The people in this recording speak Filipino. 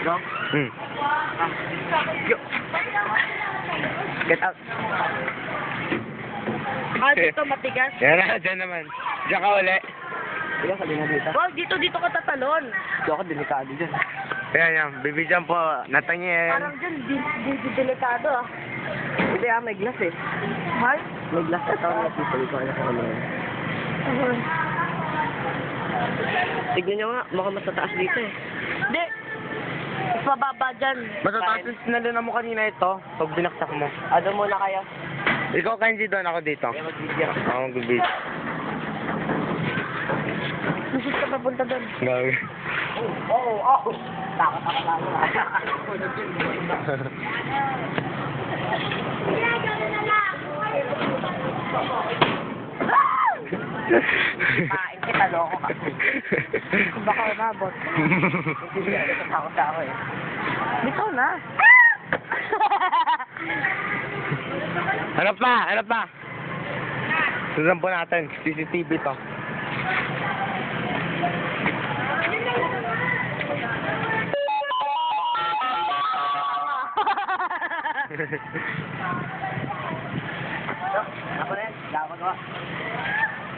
Go? Yo. Get out. Ah, dito matigas. Yan na, dyan naman. Diyan ka uli. Sige, sabi na dito. Wow, dito ka tatalon. Hindi ako delikado dyan. Yan, yan. Bibigyan po. Nathaniel. Parang dyan, di delikado ah. Hindi may glass eh. Mahal? May glass na tao na people ko. Ano yun? Tignan nyo nga, baka mas tataas dito eh. Hindi. Mas mababa dyan. Matataas yung sinaluna mo kanina ito. Pag binaksak mo. Ano muna kayo? Ikaw, Kenji, doon ako dito. Kaya mag-video. Ako mag-video. Gusto ka papunta doon. Gawin. Oo. Takot ako lalo. Kain kita, loko ka. Baka umabot. Takot ako eh. Bitaw na. Hanap pa, hanap pa. Susan po natin. CCTV to. Ako na yan. Dapat ko.